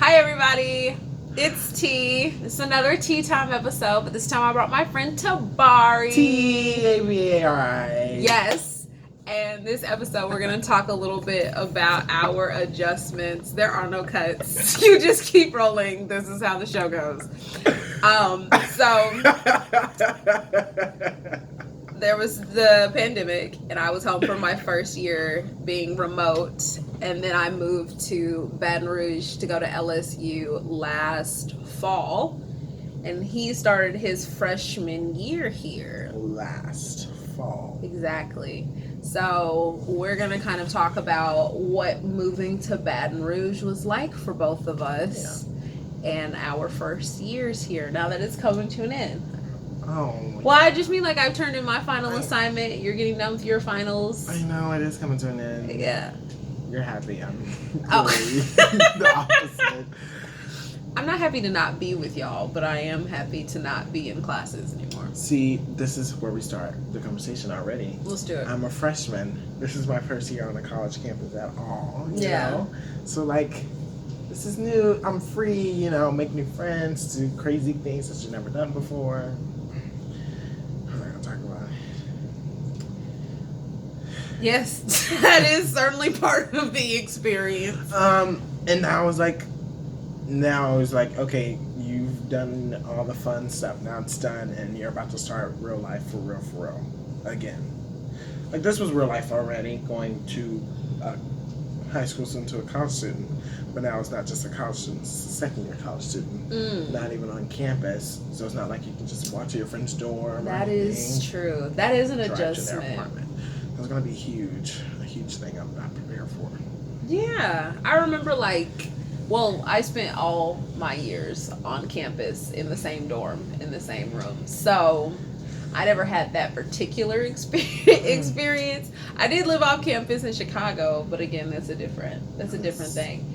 Hi everybody, it's T. It's another Tea Time episode, but this time I brought my friend Tabari. Tabari. Yes, and this episode we're going to talk a little bit about our adjustments. There are no cuts. You just keep rolling. This is how the show goes. So there was the pandemic, and I was home for my first year being remote, and then I moved to Baton Rouge to go to LSU last fall, and he started his freshman year here. Last fall. Exactly. So we're going to kind of talk about what moving to Baton Rouge was like for both of us and our first years here, now that it's coming to an end. Oh. Well, I just mean like I've turned in my final assignment. You're getting done with your finals. I know, it is coming to an end. Yeah. You're happy. I'm the opposite. I'm not happy to not be with y'all, but I am happy to not be in classes anymore. See, this is where we start the conversation already. Let's do it. I'm a freshman. This is my first year on a college campus at all. You Yeah. know? So, like, this is new. I'm free, make new friends, do crazy things that you've never done before. I'm not going to talk about it. Yes, that is certainly part of the experience. And now I was like, okay, you've done all the fun stuff. Now it's done, and you're about to start real life for real, again. Like, this was real life already, going to a high school student to a college student. But now it's not just a college student, it's a second-year college student. Not even on campus. So it's not like you can just walk to your friend's dorm. That is true. That is an adjustment. It's going to be a huge thing I'm not prepared for. Yeah. I remember, I spent all my years on campus in the same dorm, in the same room. So I never had that particular experience. I did live off campus in Chicago, but again, that's a different thing.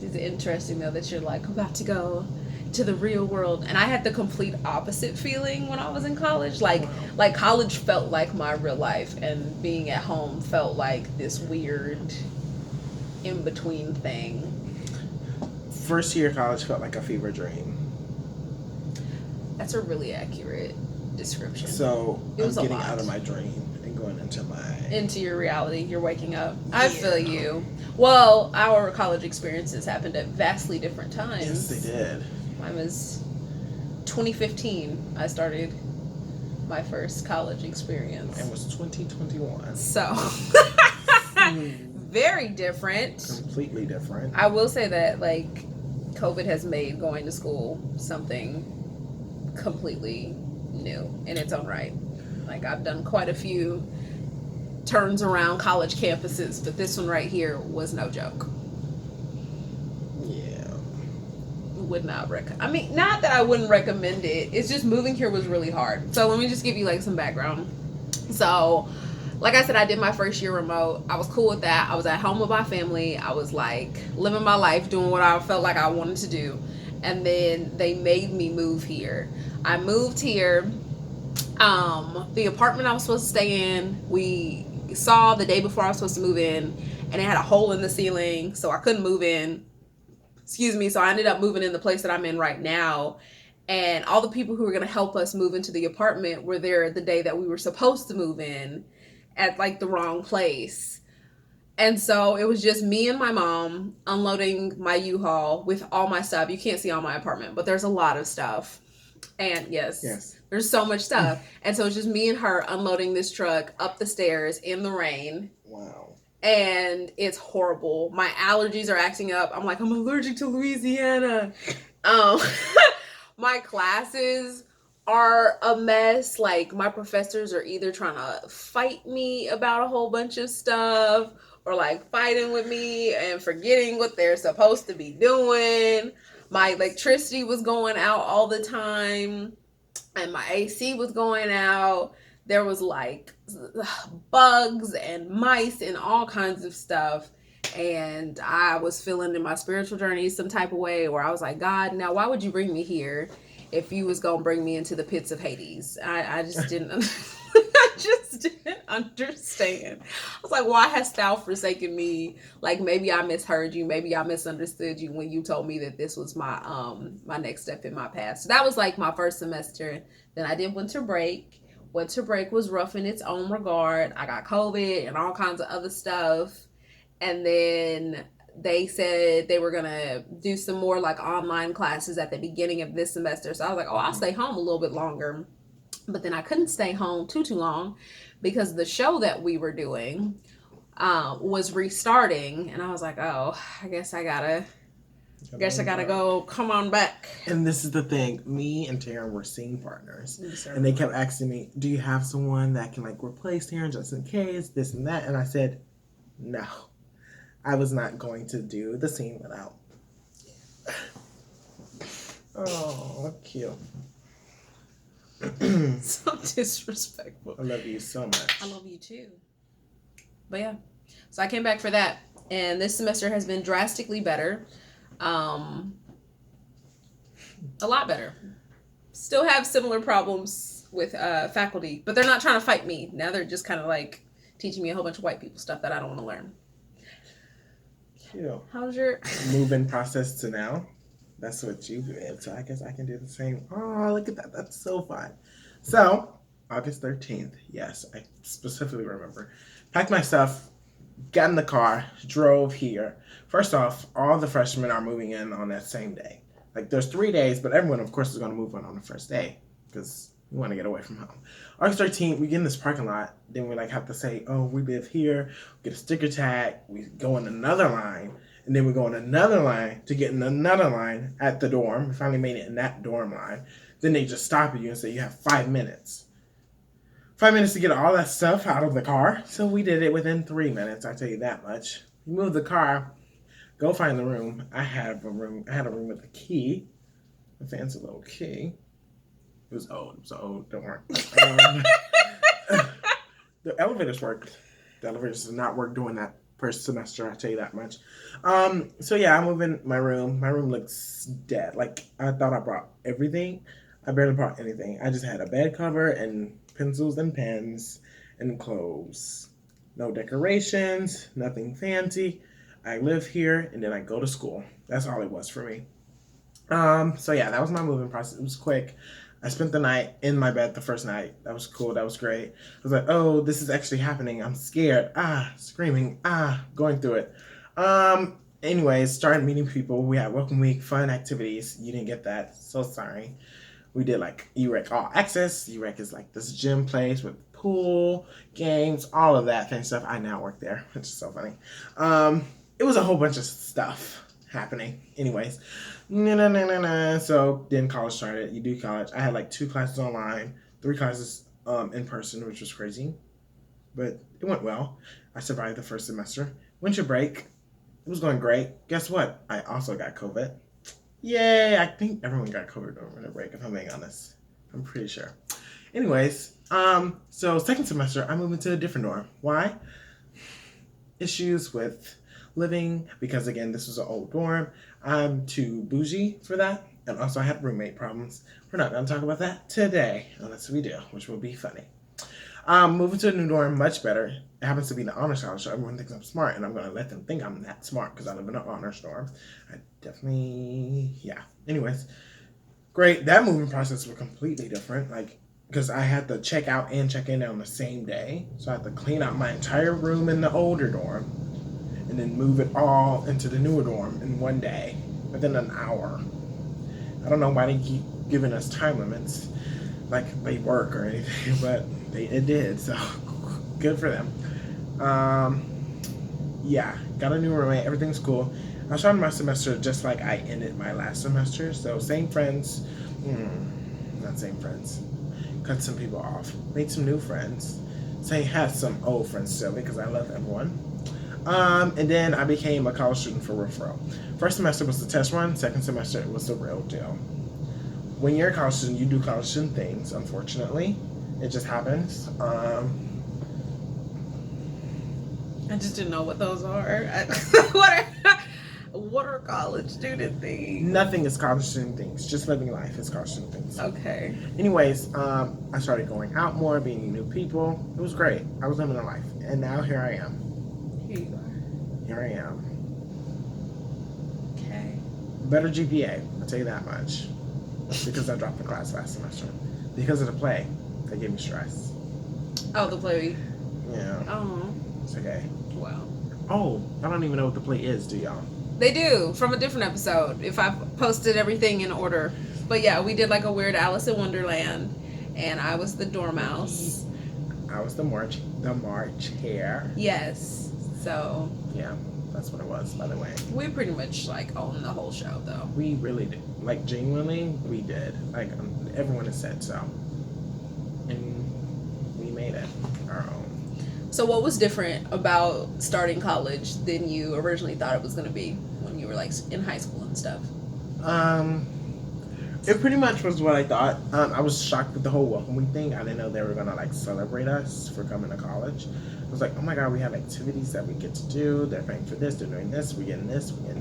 It's interesting though that you're like about to go to the real world, and I had the complete opposite feeling when I was in college. Like college felt like my real life, and being at home felt like this weird in between thing. First year of college felt like a fever dream. That's a really accurate description. So I'm getting out of my dream and going into your reality. You're waking up. I feel you. Well, our college experiences happened at vastly different times. Yes, they did. Mine was 2015. I started my first college experience. It was 2021. So very different. Completely different. I will say that COVID has made going to school something completely new in its own right. I've done quite a few turns around college campuses, but this one right here was no joke. Yeah. Would not recommend. I mean, not that I wouldn't recommend it. It's just moving here was really hard. So let me just give you some background. So, like I said, I did my first year remote. I was cool with that. I was at home with my family. I was living my life, doing what I felt like I wanted to do. And then they made me move here. I moved here. The apartment I was supposed to stay in, we saw the day before I was supposed to move in, and it had a hole in the ceiling, so I couldn't move in. Excuse me. So I ended up moving in the place that I'm in right now. And all the people who were going to help us move into the apartment were there the day that we were supposed to move in at the wrong place. And so it was just me and my mom unloading my U-Haul with all my stuff. You can't see all my apartment, but there's a lot of stuff. And yes. There's so much stuff. And so it's just me and her unloading this truck up the stairs in the rain. Wow. And it's horrible. My allergies are acting up. I'm I'm allergic to Louisiana. My classes are a mess. My professors are either trying to fight me about a whole bunch of stuff, or fighting with me and forgetting what they're supposed to be doing. My electricity was going out all the time, and my AC was going out. There was bugs and mice and all kinds of stuff. And I was feeling in my spiritual journey some type of way where I was like, God, now why would you bring me here if you was going to bring me into the pits of Hades? I just didn't. I just didn't understand. I was like, why hast thou forsaken me? Like, maybe I misheard you. Maybe I misunderstood you when you told me that this was my next step in my path. So that was like my first semester. Then I did winter break. Winter break was rough in its own regard. I got COVID and all kinds of other stuff. And then they said they were gonna do some more like online classes at the beginning of this semester. So I was like, oh, I'll stay home a little bit longer. But then I couldn't stay home too long because the show that we were doing was restarting, and I was like, oh, I guess I gotta go. Come on back. And this is the thing. Me and Taryn were scene partners, and they kept asking me, "Do you have someone that can like replace Taryn just in case this and that?" And I said, "No, I was not going to do the scene without." Oh, cute. So disrespectful. I love you so much. I love you too. But yeah, so I came back for that, and this semester has been drastically better. A lot better. Still have similar problems with faculty, but they're not trying to fight me. Now they're just kind of like teaching me a whole bunch of white people stuff that I don't want to learn. Cute. How's your moving process to now? That's what you did, so I guess I can do the same. Oh, look at that. That's so fun. So, August 13th, yes, I specifically remember. Packed my stuff, got in the car, drove here. First off, all the freshmen are moving in on that same day. Like, there's 3 days, but everyone, of course, is going to move on the first day because we want to get away from home. August 13th, we get in this parking lot. Then we, like, have to say, oh, we live here. We get a sticker tag. We go in another line. And then we go in another line to get in another line at the dorm. We finally made it in that dorm line. Then they just stop you and say you have 5 minutes. 5 minutes to get all that stuff out of the car. So we did it within 3 minutes, I'll tell you that much. We moved the car, go find the room. I had a room with a key, a fancy little key. It was old, don't worry. The elevators worked. The elevators did not work during that first semester, I'll tell you that much. So yeah, I moved in my room. My room looks dead. Like, I thought I brought everything. I barely brought anything. I just had a bed cover and pencils and pens and clothes. No decorations, nothing fancy. I live here and then I go to school. That's all it was for me. So yeah, that was my moving process. It was quick. I spent the night in my bed the first night. That was cool. That was great. I was like, oh, this is actually happening. I'm scared. Screaming. Going through it. Anyways, started meeting people. We had welcome week, fun activities. You didn't get that. So sorry. We did like EREC all access. EREC is like this gym place with pool, games, all of that fun stuff. I now work there, which is so funny. It was a whole bunch of stuff happening. Anyways. So then college started. You do college. I had like 2 classes online, 3 classes in person, which was crazy. But it went well. I survived the first semester. Winter break. It was going great. Guess what? I also got COVID. Yay! I think everyone got COVID during winter break, if I'm being honest. I'm pretty sure. Anyways, so second semester, I moved into a different dorm. Why? Issues with living, because again, this was an old dorm. I'm too bougie for that. And also I had roommate problems. We're not going to talk about that today, unless we do, which will be funny. Moving to a new dorm, much better. It happens to be the honor scholar, so everyone thinks I'm smart, and I'm going to let them think I'm that smart because I live in an honors dorm. I definitely, yeah. Anyways, great. That moving process was completely different, like, because I had to check out and check in on the same day. So I had to clean out my entire room in the older dorm and then move it all into the newer dorm in one day, within an hour. I don't know why they keep giving us time limits, like they work or anything, but it did, so good for them. Yeah, got a new roommate, everything's cool. I started my semester just like I ended my last semester, so same friends, not same friends, cut some people off, made some new friends, had some old friends still because I love everyone. And then I became a college student for real. First semester was the test run, second semester it was the real deal. When you're a college student, you do college student things, unfortunately. It just happens. I just didn't know what those are. What are college student things? Nothing is college student things. Just living life is college student things. Okay. Anyways, I started going out more, meeting new people. It was great. I was living a life. And now here I am. Here you are. Here I am. Okay. Better GPA, I'll tell you that much. Because I dropped the class last semester. Because of the play. That gave me stress. Oh, the play. Yeah. Oh. It's okay. Wow. Oh, I don't even know what the play is, do y'all? They do, from a different episode, if I posted everything in order. But yeah, we did like a weird Alice in Wonderland, and I was the Dormouse. I was the March hare. Yes. So Yeah, that's what it was, by the way. we pretty much like own the whole show, though. We really did. Like, genuinely, we did. Like, everyone has said so. And we made it our own. So what was different about starting college than you originally thought it was going to be when you were like in high school and stuff? It pretty much was what I thought. I was shocked with the whole welcome week thing. I didn't know they were gonna like celebrate us for coming to college. I was like, oh my god, we have activities that we get to do. They're paying for this. They're doing this. We're getting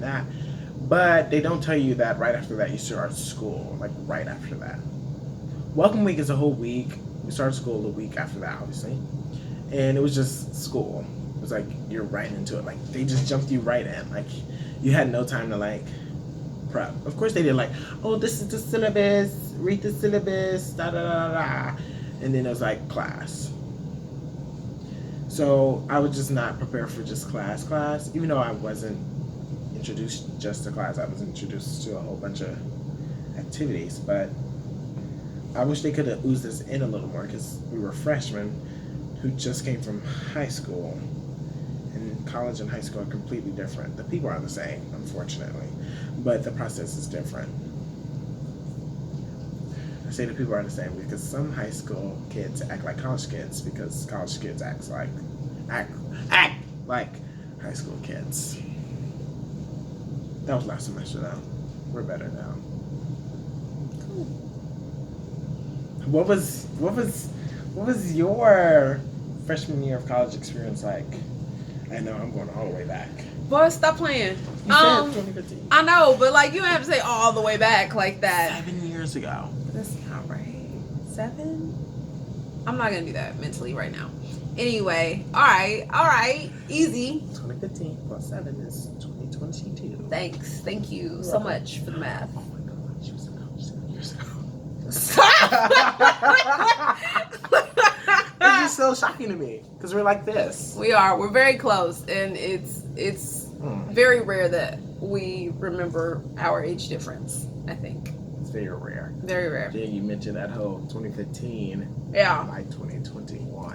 that. But they don't tell you that right after that you start school. Like right after that. Welcome week is a whole week. We started school the week after that, obviously. And it was just school. It was like you're right into it. Like they just jumped you right in. Like you had no time to like prep. Of course they did like, oh, this is the syllabus, read the syllabus, da da da da. And then it was like class. So I was just not prepared for just class. Even though I wasn't introduced just to class, I was introduced to a whole bunch of activities. But I wish they could have oozed us in a little more because we were freshmen who just came from high school, and college and high school are completely different. The people are the same, unfortunately, but the process is different. I say the people are the same because some high school kids act like college kids because college kids act like high school kids. That was last semester though. We're better now. Cool. What was your freshman year of college experience like? I know I'm going all the way back. Boy, stop playing. You said 2015. I know, but like you don't have to say all the way back like that. 7 years ago. That's not right. 7? I'm not gonna do that mentally right now. Anyway, all right, easy. 2015 plus 7 is 2022. Thank you so much for the math. Oh my god, she was a college 7 years ago. It's just so shocking to me because we're like this. We're very close, and it's very rare that we remember our age difference. I think It's very rare. very rare. Then you mentioned that whole 2015, Yeah. like 2021.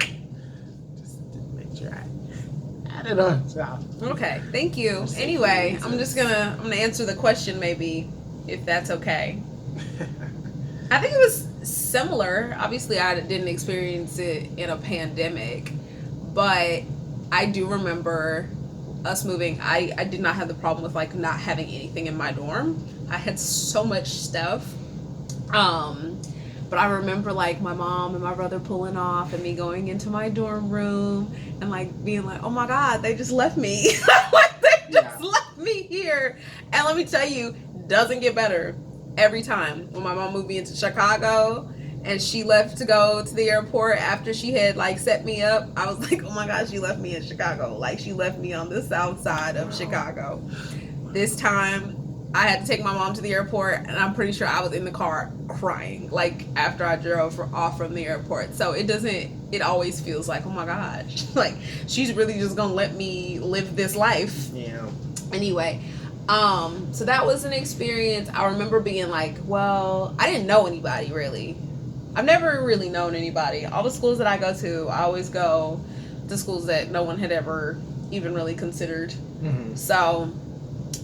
Just didn't make sure I added on top. Okay, thank you. Anyway, I'm gonna answer the question maybe, if that's okay. I think it was similar. Obviously, I didn't experience it in a pandemic, but I do remember us moving. I did not have the problem with like not having anything in my dorm. I had so much stuff. But I remember like my mom and my brother pulling off and me going into my dorm room and like being like, oh my God, they just left me. Like they just left me here. And let me tell you, doesn't get better every time. When my mom moved me into Chicago and she left to go to the airport after she had like set me up, I was like, oh my God, she left me in Chicago. Like she left me on the south side of Chicago. This time I had to take my mom to the airport, and I'm pretty sure I was in the car crying, like, after I drove off from the airport. So it always feels like, oh my gosh, like, she's really just gonna let me live this life. Yeah. Anyway, so that was an experience. I remember being like, well, I didn't know anybody, really. I've never really known anybody. All the schools that I go to, I always go to schools that no one had ever even really considered. Mm-hmm. So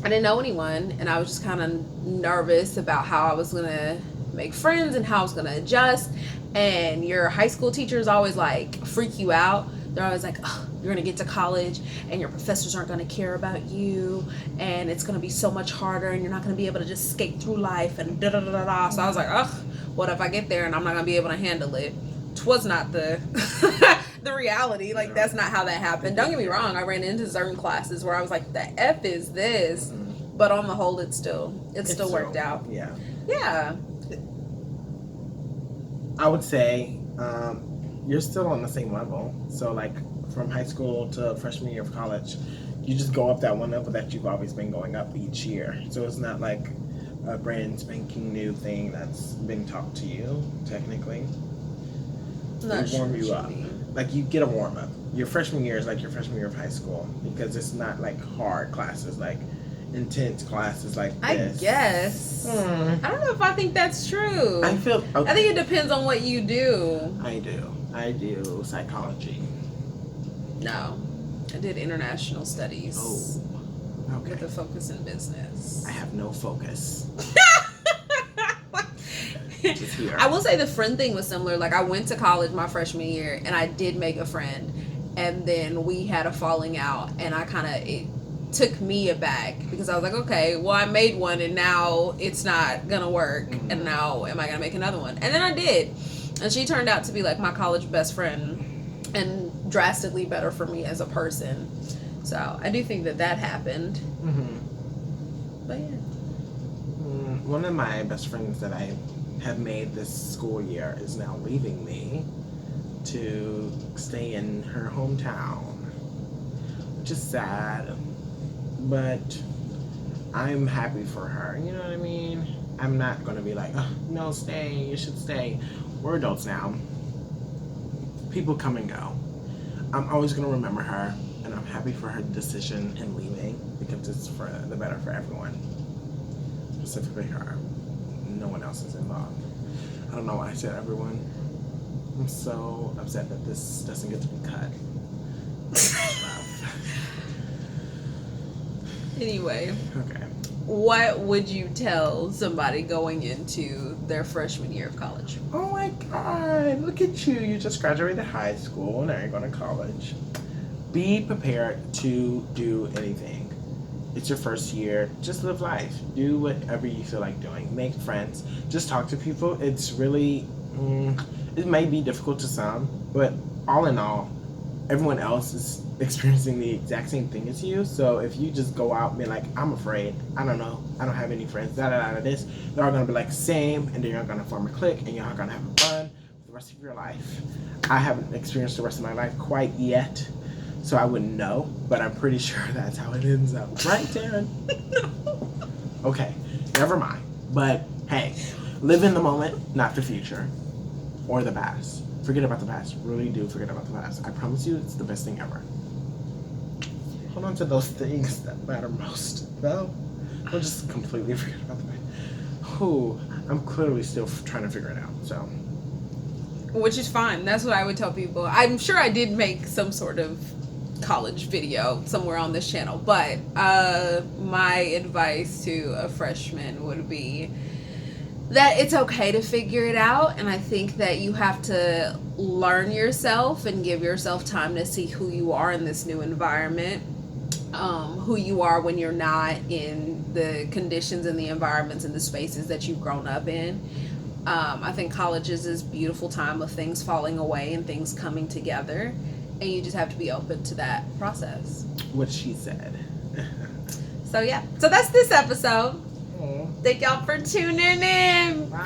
I didn't know anyone, and I was just kind of nervous about how I was gonna make friends and how I was gonna adjust. And your high school teachers always like freak you out. They're always like, oh, you're gonna get to college and your professors aren't gonna care about you, and it's gonna be so much harder, and you're not gonna be able to just skate through life and da da da da da. So I was like, ugh, what if I get there and I'm not gonna be able to handle it? Twas not the the reality. Like, that's not how that happened. Don't get me wrong, I ran into certain classes where I was like, the F is this? But on the whole, it still worked out. Yeah. Yeah. I would say you're still on the same level. So, like, from high school to freshman year of college, you just go up that one level that you've always been going up each year. So it's not like a brand spanking new thing that's been taught to you, technically. Not They warm sure you what up. mean. Like, you get a warm up. Your freshman year is like your freshman year of high school because it's not like hard classes, like intense classes like this. I guess. Hmm. I don't know if I think that's true. I feel. Okay. I think it depends on what you do. I do psychology. No. I did international studies. Oh. Okay. With a focus in business. I have no focus. Just here. I will say the friend thing was similar. Like, I went to college my freshman year and I did make a friend, and then we had a falling out, and it took me aback because I was like, okay, well, I made one and now it's not gonna work, and now am I gonna make another one? And then I did, and she turned out to be like my college best friend and drastically better for me as a person. So I do think that happened. Mm-hmm. But yeah. One of my best friends that I have made this school year is now leaving me to stay in her hometown, which is sad, but I'm happy for her. You know what I mean? I'm not going to be like, oh, no, stay, you should stay. We're adults now. People come and go. I'm always going to remember her, and I'm happy for her decision in leaving because it's for the better for everyone. Specifically her. No one else is involved. I don't know why I said everyone. I'm so upset that this doesn't get to be cut. Anyway. Okay. What would you tell somebody going into their freshman year of college? Oh my God, look at you. You just graduated high school, now you're going to college. Be prepared to do anything. It's your first year. Just live life. Do whatever you feel like doing. Make friends. Just talk to people. It's really, it may be difficult to some, but all in all, everyone else is experiencing the exact same thing as you. So if you just go out and be like, I'm afraid, I don't know, I don't have any friends, this, they're all going to be like, same, and then you're going to form a clique, and you're all going to have fun for the rest of your life. I haven't experienced the rest of my life quite yet, so I wouldn't know, but I'm pretty sure that's how it ends up. Right, Taryn? Okay, never mind. But hey, live in the moment, not the future or the past. Forget about the past. Really do forget about the past. I promise you, it's the best thing ever. Hold on to those things that matter most. No? Don't just completely forget about the past. Ooh, I'm clearly still trying to figure it out, so. Which is fine. That's what I would tell people. I'm sure I did make some sort of college video somewhere on this channel, but my advice to a freshman would be that it's okay to figure it out, and I think that you have to learn yourself and give yourself time to see who you are in this new environment, who you are when you're not in the conditions and the environments and the spaces that you've grown up in. I think college is this beautiful time of things falling away and things coming together, and you just have to be open to that process. What she said. So yeah, so that's this episode. Thank y'all for tuning in. Bye.